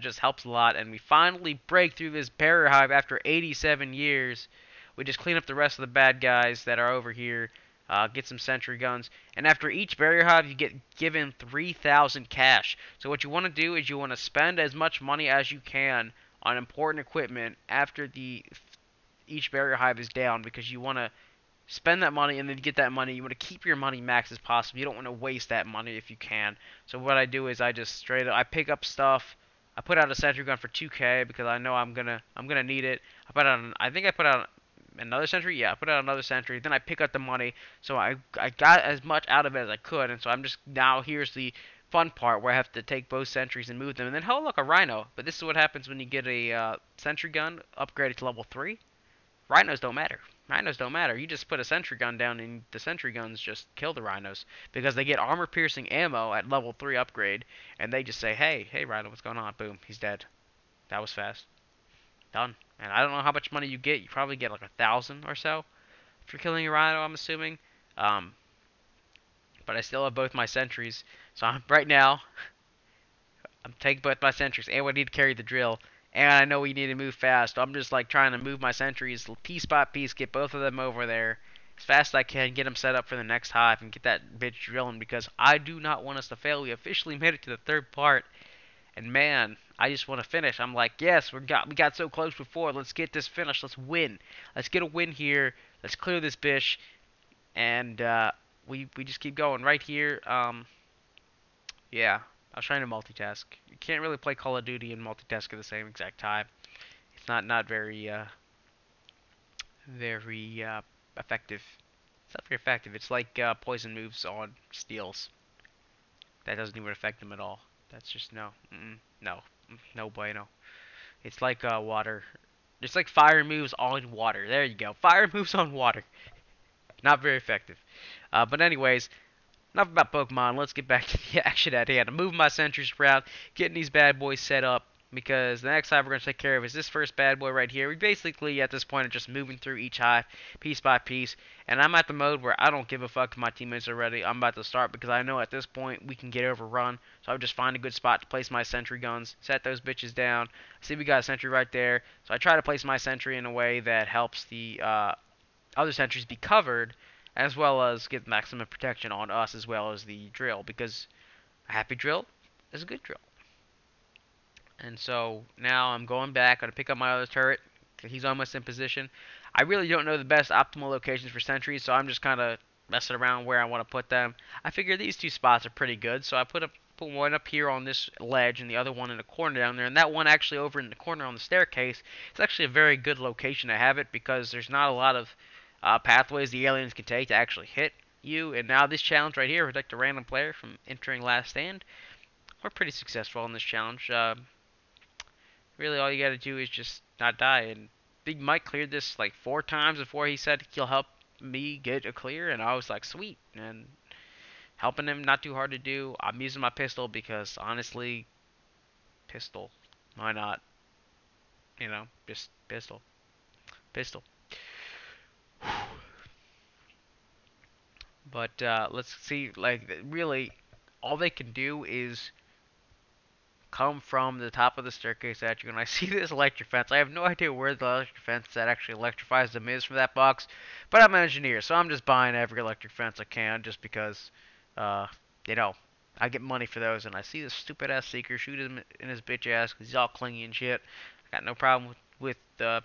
It just helps a lot, and we finally break through this barrier hive after 87 years. We just clean up the rest of the bad guys that are over here, get some sentry guns, and after each barrier hive, you get given 3,000 cash. So what you want to do is you want to spend as much money as you can on important equipment after each barrier hive is down, because you want to spend that money and then get that money. You want to keep your money max as possible. You don't want to waste that money if you can. So what I do is I just straight up I pick up stuff. I put out a sentry gun for 2K because I know I'm gonna need it. I think I put out another sentry. Yeah, I put out another sentry. Then I pick up the money. So I got as much out of it as I could. And so I'm just now here's the fun part where I have to take both sentries and move them. And then oh look, a rhino. But this is what happens when you get a sentry gun upgraded to level 3. Rhinos don't matter. Rhinos don't matter. You just put a sentry gun down and the sentry guns just kill the rhinos because they get armor piercing ammo at level 3 upgrade, and they just say, hey rhino, what's going on? Boom, he's dead. That was fast. Done. And I don't know how much money you get. You probably get like 1,000 or so for killing a rhino, I'm assuming. But I still have both my sentries. So right now, I'm taking both my sentries, and we need to carry the drill. And I know we need to move fast. So I'm just like trying to move my sentries piece by piece, get both of them over there as fast as I can, get them set up for the next hive, and get that bitch drilling because I do not want us to fail. We officially made it to the third part, and man, I just want to finish. I'm like, yes, we got so close before. Let's get this finished. Let's win. Let's get a win here. Let's clear this bitch, and we just keep going right here. Yeah. I was trying to multitask. You can't really play Call of Duty and multitask at the same exact time. It's not very effective. It's not very effective. It's like poison moves on steals. That doesn't even affect them at all. That's just no, no bueno. It's like water. It's like fire moves on water. There you go. Fire moves on water. Not very effective. But anyways. Enough about Pokemon, let's get back to the action at hand. I'm moving my sentries around, getting these bad boys set up, because the next hive we're going to take care of is this first bad boy right here. We basically, at this point, are just moving through each hive, piece by piece, and I'm at the mode where I don't give a fuck if my teammates are ready. I'm about to start, because I know at this point we can get overrun, so I would just find a good spot to place my sentry guns, set those bitches down. See, we got a sentry right there, so I try to place my sentry in a way that helps the other sentries be covered, as well as get maximum protection on us as well as the drill, because a happy drill is a good drill. And so now I'm going back, going to pick up my other turret. He's almost in position. I really don't know the best optimal locations for sentries, so I'm just kind of messing around where I want to put them. I figure these two spots are pretty good, so I put one up here on this ledge and the other one in a corner down there, and that one actually over in the corner on the staircase. It's actually a very good location to have it because there's not a lot of pathways the aliens can take to actually hit you. And now this challenge right here, protect a random player from entering last stand. We're pretty successful in this challenge. Really all you gotta do is just not die. And Big Mike cleared this like 4 times before he said he'll help me get a clear, and I was like, sweet. And helping him, not too hard to do. I'm using my pistol because honestly, pistol, why not? You know, just pistol. But let's see, like, really, all they can do is come from the top of the staircase at you. And I see this electric fence. I have no idea where the electric fence that actually electrifies them is from that box. But I'm an engineer, so I'm just buying every electric fence I can just because, you know, I get money for those. And I see this stupid-ass Seeker shoot him in his bitch ass because he's all clingy and shit. I got no problem with the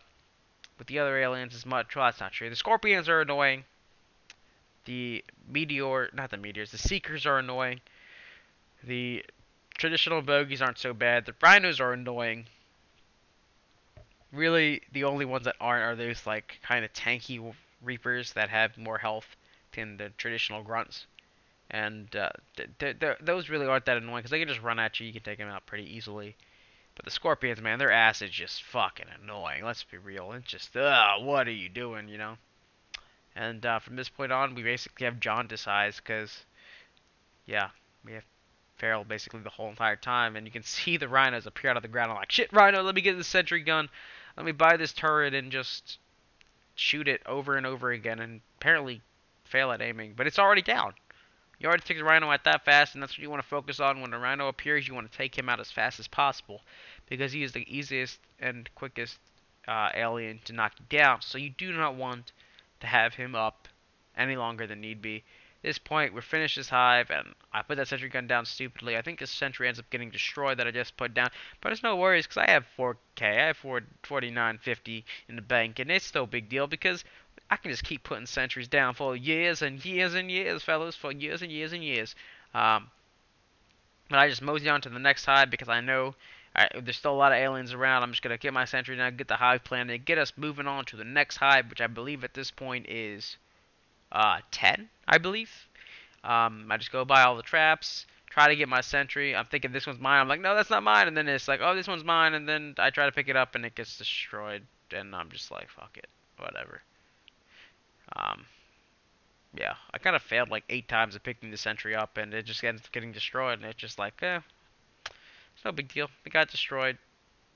other aliens as much. Well, that's not true. The Scorpions are annoying. The Seekers are annoying. The traditional bogies aren't so bad. The Rhinos are annoying. Really, the only ones that aren't are those, like, kind of tanky Reapers that have more health than the traditional Grunts. And those really aren't that annoying because they can just run at you. You can take them out pretty easily. But the Scorpions, man, their ass is just fucking annoying. Let's be real. It's just, what are you doing, you know? And from this point on, we basically have jaundice eyes because, yeah, we have feral basically the whole entire time. And you can see the Rhinos appear out of the ground. I'm like, shit, Rhino, let me get this sentry gun. Let me buy this turret and just shoot it over and over again and apparently fail at aiming. But it's already down. You already took the Rhino out that fast, and that's what you want to focus on. When the Rhino appears, you want to take him out as fast as possible. because he is the easiest and quickest alien to knock you down. So you do not want to have him up any longer than need be. At this point, we're finished this hive, and I put that sentry gun down stupidly. I think the sentry ends up getting destroyed that I just put down, but it's no worries because I have 4K, I have 4950 in the bank, and it's no big deal because I can just keep putting sentries down for years and years and years, fellas, for years and years and years. Um, but I just mosey on to the next hive because I know there's still a lot of aliens around. I'm just going to get my sentry down, get the hive planted, get us moving on to the next hive, which I believe at this point is 10, I believe. I just go by all the traps, try to get my sentry. I'm thinking this one's mine. I'm like, no, that's not mine. And then it's like, oh, this one's mine. And then I try to pick it up and it gets destroyed. And I'm just like, fuck it, whatever. Um, yeah, I kind of failed like 8 times at picking the sentry up, and it just ends up getting destroyed. And it's just like, it's no big deal. It got destroyed.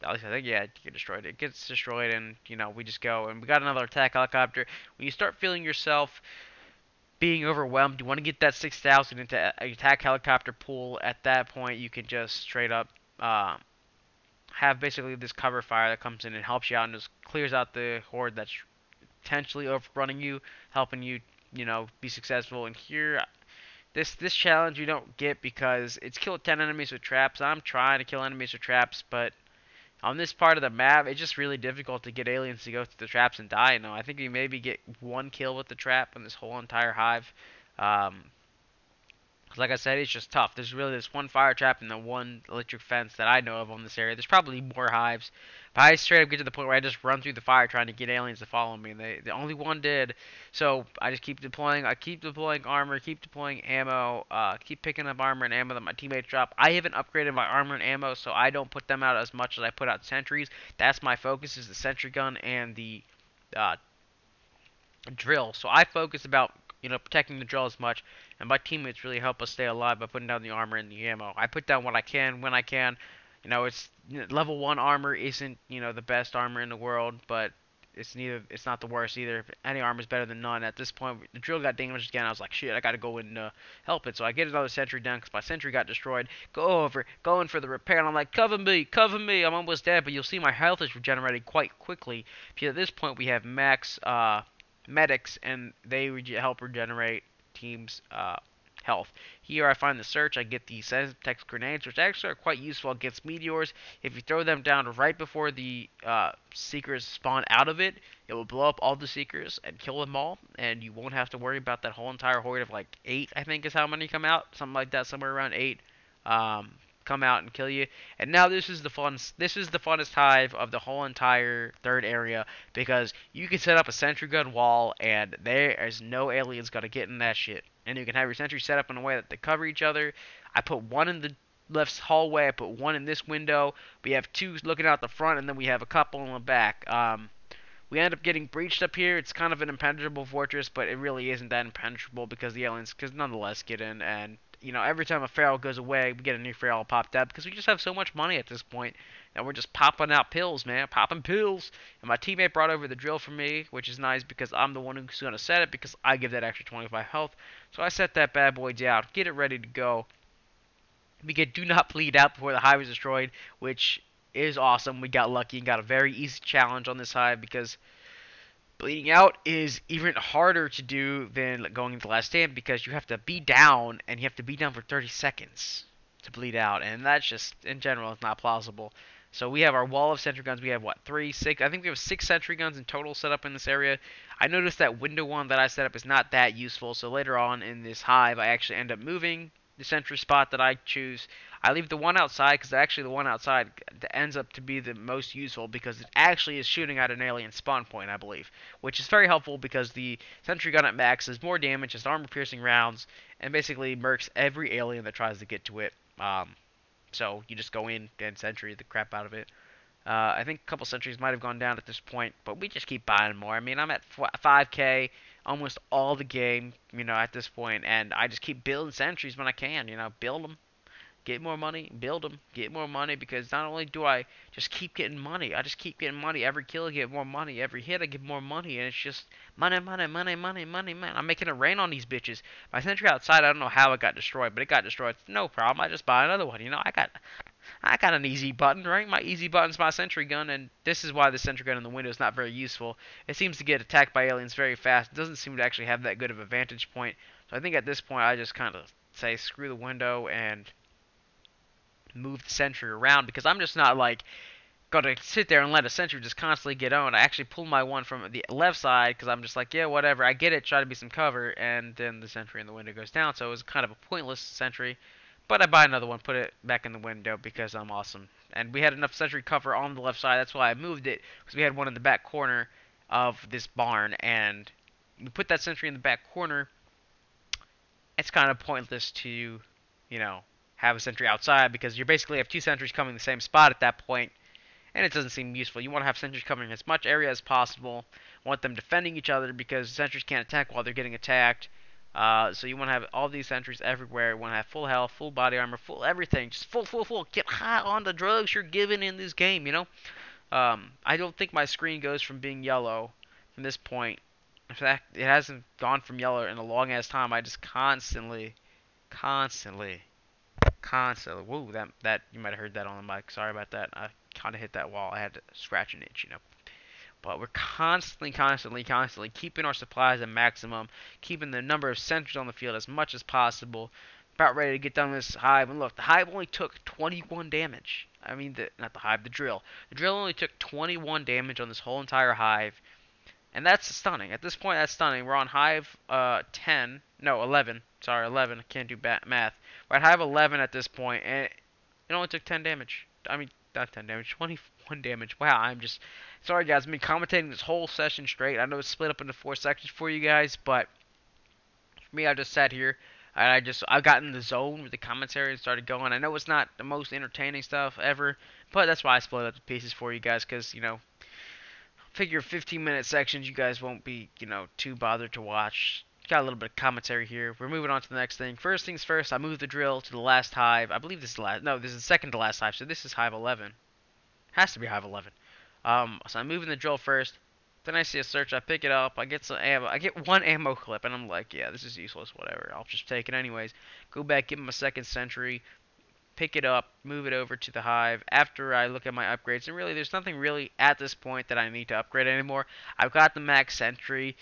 At least I think, yeah, it get destroyed. It gets destroyed, and we just go. And we got another attack helicopter. When you start feeling yourself being overwhelmed, you want to get that 6,000 into a attack helicopter pool. At that point, you can just straight up have basically this cover fire that comes in and helps you out and just clears out the horde that's potentially overrunning you, helping you, be successful. And here, this challenge you don't get because it's kill 10 enemies with traps. I'm trying to kill enemies with traps, but on this part of the map, it's just really difficult to get aliens to go through the traps and die. I think we maybe get 1 kill with the trap in this whole entire hive. Like I said, it's just tough. There's really this 1 fire trap and the 1 electric fence that I know of on this area. There's probably more hives, but I straight up get to the point where I just run through the fire trying to get aliens to follow me, and the only one did. So I just keep deploying. I keep deploying armor, keep deploying ammo, keep picking up armor and ammo that my teammates drop. I haven't upgraded my armor and ammo, so I don't put them out as much as I put out sentries. That's my focus, is the sentry gun and the uh, drill. So I focus about protecting the drill as much, and my teammates really help us stay alive by putting down the armor and the ammo. I put down what I can when I can. It's level 1 armor isn't the best armor in the world, but it's not the worst either. Any armor is better than none. At this point, the drill got damaged again. I was like, shit, I gotta go and help it. So I get another sentry down because my sentry got destroyed. Going for the repair, and I'm like, cover me, cover me. I'm almost dead, but you'll see my health is regenerating quite quickly. Because at this point, we have max medics, and they help regenerate teams' health. Here I find the search. I get the Sentex grenades, which actually are quite useful against meteors. If you throw them down right before the seekers spawn out of it, it will blow up all the seekers and kill them all, and you won't have to worry about that whole entire horde of like 8, I think is how many come out, something like that, somewhere around 8. Come out and kill you. And now this is the funnest hive of the whole entire third area, because you can set up a sentry gun wall and there is no aliens gonna get in that shit. And you can have your sentry set up in a way that they cover each other. I put 1 in the left hallway, I put 1 in this window. We have 2 looking out the front, and then we have a couple in the back. We end up getting breached up here. It's kind of an impenetrable fortress, but it really isn't that impenetrable because the aliens, nonetheless, get in. And every time a feral goes away, we get a new feral popped up because we just have so much money at this point, and we're just popping out pills, man, popping pills. And my teammate brought over the drill for me, which is nice because I'm the one who's gonna set it because I give that extra 25 health. So I set that bad boy down, get it ready to go. We get do not bleed out before the hive is destroyed, which is awesome. We got lucky and got a very easy challenge on this hive because bleeding out is even harder to do than going into last stand, because you have to be down, and you have to be down for 30 seconds to bleed out, and that's just, in general, it's not plausible. So we have our wall of sentry guns. We have, what, 3, 6? I think we have 6 sentry guns in total set up in this area. I noticed that window one that I set up is not that useful, so later on in this hive, I actually end up moving the sentry spot that I choose. I leave the one outside because actually the one outside ends up to be the most useful because it actually is shooting at an alien spawn point, I believe, which is very helpful because the sentry gun at max does more damage, has armor-piercing rounds, and basically murks every alien that tries to get to it. So you just go in and sentry the crap out of it. I think a couple sentries might have gone down at this point, but we just keep buying more. I mean, I'm at 5K almost all the game, at this point, and I just keep building sentries when I can, build them, get more money, build them, get more money, because not only do I just keep getting money, I just keep getting money. Every kill I get more money, every hit I get more money, and it's just money, money, money, money, money, man. I'm making it rain on these bitches. My sentry outside, I don't know how it got destroyed, but it got destroyed. No problem, I just buy another one, I got an easy button, right? My easy button's my sentry gun, and this is why the sentry gun in the window is not very useful. It seems to get attacked by aliens very fast. It doesn't seem to actually have that good of a vantage point. So I think at this point I just kind of say screw the window and move the sentry around, because I'm just not like gonna sit there and let a sentry just constantly get owned. I actually pulled my one from the left side because I'm just like, yeah, whatever. I get it, try to be some cover, and then the sentry in the window goes down. So it was kind of a pointless sentry. But I buy another one, put it back in the window because I'm awesome. And we had enough sentry cover on the left side. That's why I moved it, because we had one in the back corner of this barn, and we put that sentry in the back corner. It's kind of pointless to, have a sentry outside, because you basically have two sentries coming the same spot at that point, and it doesn't seem useful. You want to have sentries covering as much area as possible. Want them defending each other, because sentries can't attack while they're getting attacked. So you want to have all these sentries everywhere. You want to have full health, full body armor, full everything. Just full. Get high on the drugs you're given in this game, I don't think my screen goes from being yellow from this point. In fact, it hasn't gone from yellow in a long ass time. I just constantly. Whoa, that you might have heard that on the mic. Sorry about that. I kind of hit that wall. I had to scratch an itch. But we're constantly keeping our supplies at maximum, keeping the number of sentries on the field as much as possible. About ready to get done with this hive. And look, the hive only took 21 damage. I mean, not the hive, the drill. The drill only took 21 damage on this whole entire hive. And that's stunning. At this point, that's stunning. We're on hive 10. No, 11. Sorry, 11. I can't do math. We're at hive 11 at this point, and it only took 10 damage. I mean, not 10 damage, 21 damage. Wow, I'm just... Sorry, guys. I've been commentating this whole session straight. I know it's split up into 4 sections for you guys, but for me, I just sat here, and I got in the zone with the commentary and started going. I know it's not the most entertaining stuff ever, but that's why I split up the pieces for you guys, because, figure 15-minute sections, you guys won't be, too bothered to watch. Got a little bit of commentary here. We're moving on to the next thing. First things first, I moved the drill to the last hive. I believe this is the last. No, this is the second to last hive, so this is hive 11. Has to be hive 11. So I'm moving the drill first. Then I see a search. I pick it up. I get some ammo. I get one ammo clip, and I'm like, yeah, this is useless. Whatever. I'll just take it anyways. Go back, give him a second sentry. Pick it up, move it over to the hive after I look at my upgrades. And really, there's nothing really at this point that I need to upgrade anymore. I've got the max sentry.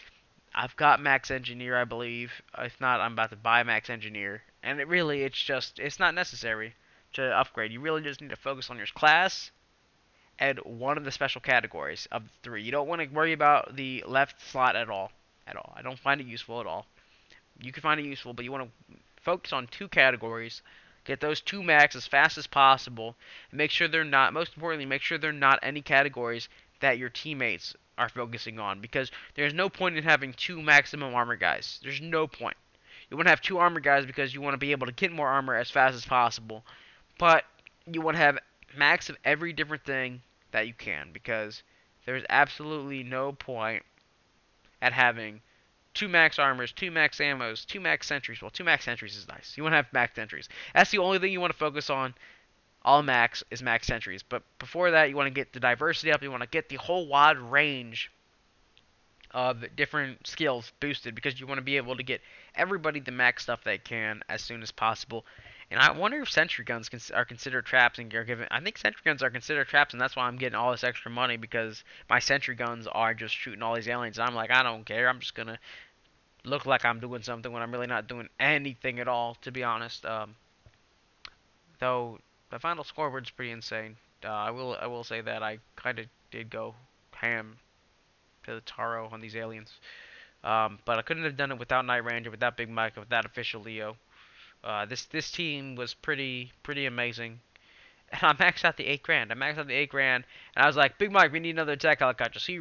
I've got max engineer, I believe. If not, I'm about to buy max engineer. And it's not necessary to upgrade. You really just need to focus on your class and one of the special categories of the 3. You don't want to worry about the left slot at all. I don't find it useful at all. You can find it useful, but you want to focus on 2 categories. Get those 2 max as fast as possible. And make sure they're not, most importantly, make sure they're not any categories that your teammates are focusing on. Because there's no point in having 2 maximum armor guys. There's no point. You want to have 2 armor guys because you want to be able to get more armor as fast as possible. But you want to have max of every different thing that you can. Because there's absolutely no point at having 2 max armors, 2 max ammos, 2 max sentries. Well, 2 max sentries is nice. You want to have max sentries. That's the only thing you want to focus on. All max is max sentries. But before that, you want to get the diversity up. You want to get the whole wide range of different skills boosted, because you want to be able to get everybody the max stuff they can as soon as possible. And I wonder if sentry guns are considered traps and are given. I think sentry guns are considered traps, and that's why I'm getting all this extra money, because my sentry guns are just shooting all these aliens. And I'm like, I don't care. I'm just gonna look like I'm doing something when I'm really not doing anything at all, to be honest. Though the final scoreboard's pretty insane. I will say that I kind of did go ham to the taro on these aliens. But I couldn't have done it without Night Ranger, without Big Mike, without Official Leo. This team was pretty amazing. And I maxed out the 8 grand. And I was like, Big Mike, we need another attack helicopter. So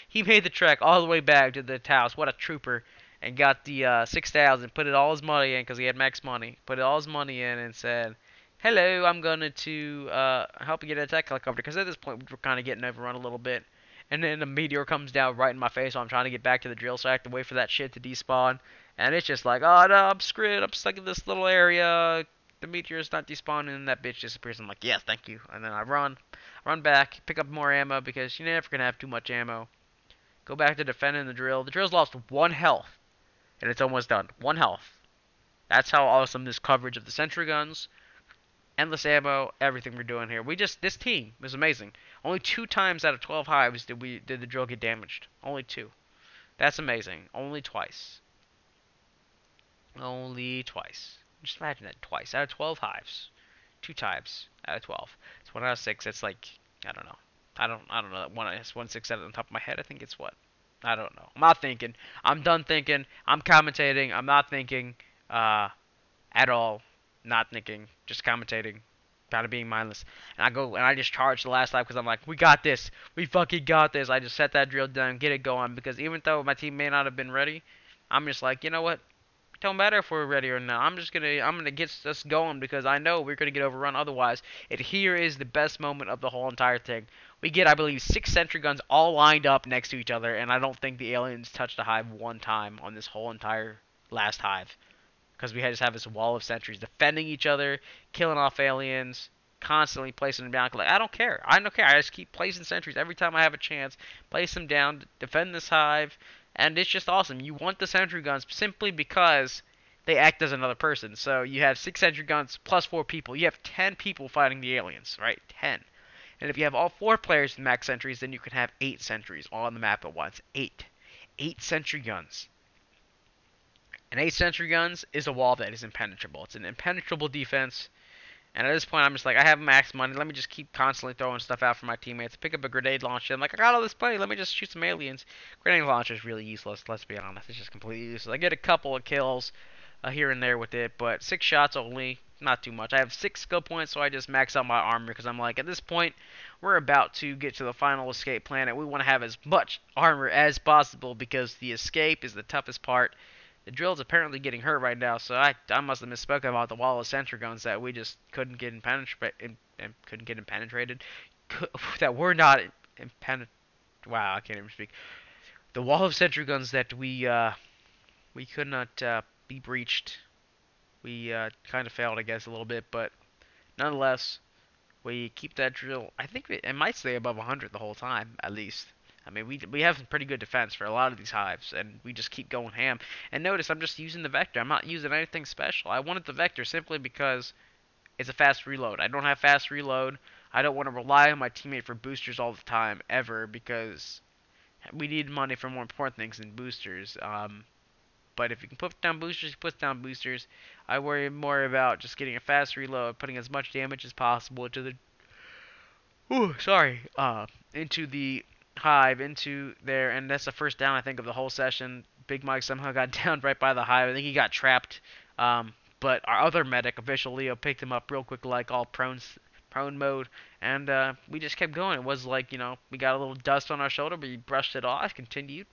he made the trek all the way back to the house. What a trooper. And got the 6,000, put it all his money in, because he had max money. Put all his money in and said, hello, I'm going to help you get an attack helicopter. Because at this point, we were kind of getting overrun a little bit. And then a meteor comes down right in my face, so I'm trying to get back to the drill, so I have to wait for that shit to despawn. And it's just like, oh no, I'm screwed. I'm stuck in this little area. The meteor's not despawning, and that bitch disappears. I'm like, yes, thank you. And then I run back, pick up more ammo, because you're never going to have too much ammo. Go back to defending the drill. The drill's lost 1 health, and it's almost done. 1 health. That's how awesome this coverage of the sentry guns endless ammo, everything we're doing here. This team was amazing. Only 2 times out of 12 hives did the drill get damaged. Only 2. That's amazing. Only twice. Only twice. Just imagine that, twice out of 12 hives. 2 times out of 12. It's 1 out of 6. It's like, I don't know. I don't know. It's 1/6 out of the top of my head. I think it's what? I don't know. I'm not thinking. I'm done thinking. I'm commentating. I'm not thinking at all. Not thinking. Just commentating. Kind of being mindless. And I go and I just charge the last lap because I'm like, we got this. We fucking got this. I just set that drill down, get it going. Because even though my team may not have been ready, I'm just like, you know what? Don't matter if we're ready or not. I'm gonna get us going because I know we're gonna get overrun otherwise. And here is the best moment of the whole entire thing. We get, I believe, 6 sentry guns all lined up next to each other, and I don't think the aliens touched a hive 1 time on this whole entire last hive. Because we just have this wall of sentries defending each other, killing off aliens, constantly placing them down. Like, I don't care. I don't care. I just keep placing sentries every time I have a chance. Place them down, defend this hive, and it's just awesome. You want the sentry guns simply because they act as another person. So you have 6 sentry guns plus 4 people. You have 10 people fighting the aliens, right? 10. And if you have all 4 players with max sentries, then you can have 8 sentries all on the map at once. 8. 8 sentry guns. And 8 sentry guns is a wall that is impenetrable. It's an impenetrable defense. And at this point, I'm just like, I have max money. Let me just keep constantly throwing stuff out for my teammates. Pick up a grenade launcher. I'm like, I got all this money. Let me just shoot some aliens. Grenade launcher is really useless. Let's be honest. It's just completely useless. I get a couple of kills here and there with it, but 6 shots only. Not too much. I have 6 skill points, so I just max out my armor because I'm like, at this point, we're about to get to the final escape planet. We want to have as much armor as possible because the escape is the toughest part. The drill's apparently getting hurt right now, so I must have misspoken about the wall of sentry guns that we just couldn't get penetrated. That we're not Wow, I can't even speak. The wall of sentry guns that we could not be breached. We kind of failed, I guess, a little bit, but nonetheless, we keep that drill. I think it might stay above 100 the whole time, at least. I mean, we have some pretty good defense for a lot of these hives, and we just keep going ham. And notice, I'm just using the Vector. I'm not using anything special. I wanted the Vector simply because it's a fast reload. I don't have fast reload. I don't want to rely on my teammate for boosters all the time, ever, because we need money for more important things than boosters. But if you can put down boosters, you put down boosters. I worry more about just getting a fast reload, putting as much damage as possible into the into the hive, into there, and that's the first down I think of the whole session. Big Mike somehow got down right by the hive. I think he got trapped. But our other medic, official Leo, picked him up real quick, like all prone mode, and we just kept going. It was like, we got a little dust on our shoulder, but we brushed it off, continued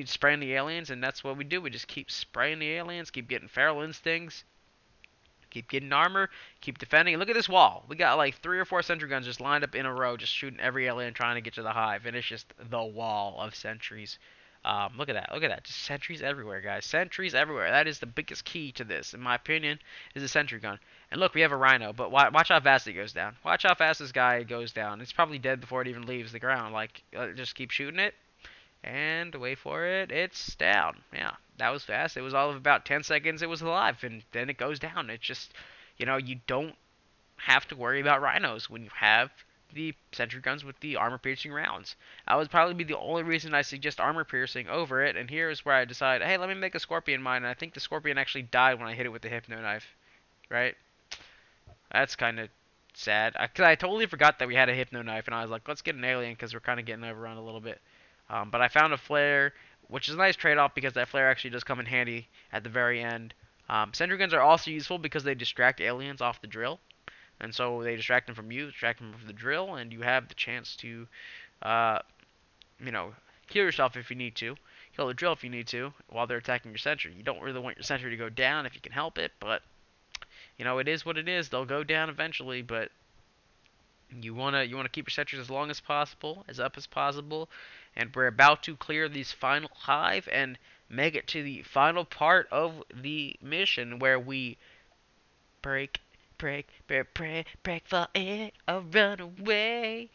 spraying the aliens, and that's what we do. We just keep spraying the aliens, keep getting feral instincts, keep getting armor, keep defending. Look at this wall. We got like 3 or 4 sentry guns just lined up in a row, just shooting every alien trying to get to the hive, and it's just the wall of sentries. Look at that. Look at that. Just sentries everywhere, guys. Sentries everywhere. That is the biggest key to this, in my opinion, is a sentry gun. And look, we have a rhino, but watch how fast it goes down. Watch how fast this guy goes down. It's probably dead before it even leaves the ground. Like, just keep shooting it. And wait for it, it's down. Yeah, that was fast. It was all of about 10 seconds it was alive, and then it goes down. It's just, you don't have to worry about rhinos when you have the sentry guns with the armor-piercing rounds. That would probably be the only reason I suggest armor-piercing over it, and here is where I decide, hey, let me make a scorpion mine, and I think the scorpion actually died when I hit it with the hypno knife, right? That's kind of sad. Because I totally forgot that we had a hypno knife, and I was like, let's get an alien, because we're kind of getting overrun a little bit. But I found a flare, which is a nice trade-off because that flare actually does come in handy at the very end. Sentry guns are also useful because they distract aliens off the drill. And so they distract them from you, distract them from the drill, and you have the chance to, kill yourself if you need to. Kill the drill if you need to while they're attacking your sentry. You don't really want your sentry to go down if you can help it, but, it is what it is. They'll go down eventually, but you wanna keep your sentries as long as possible, as up as possible, and we're about to clear this final hive and make it to the final part of the mission where we break for it or run away.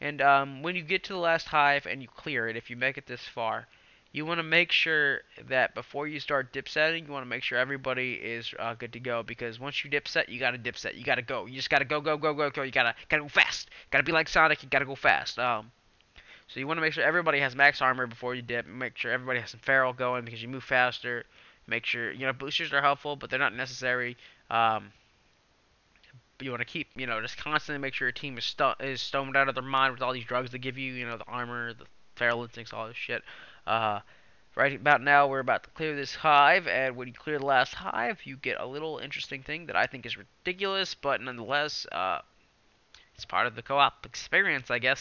And when you get to the last hive and you clear it, if you make it this far, you want to make sure that before you start dip setting, you want to make sure everybody is good to go, because once you dip set, you gotta dip set. You gotta go. You just gotta go, go, go, go, go. You gotta go fast. Gotta be like Sonic. You gotta go fast. So you want to make sure everybody has max armor before you dip. Make sure everybody has some feral going because you move faster. Make sure, boosters are helpful, but they're not necessary. But you want to keep, just constantly make sure your team is stoned out of their mind with all these drugs they give you. The armor, the feral instincts, all this shit. Uh, right about now, we're about to clear this hive, and when you clear the last hive, you get a little interesting thing that I think is ridiculous, but nonetheless, it's part of the co-op experience, I guess.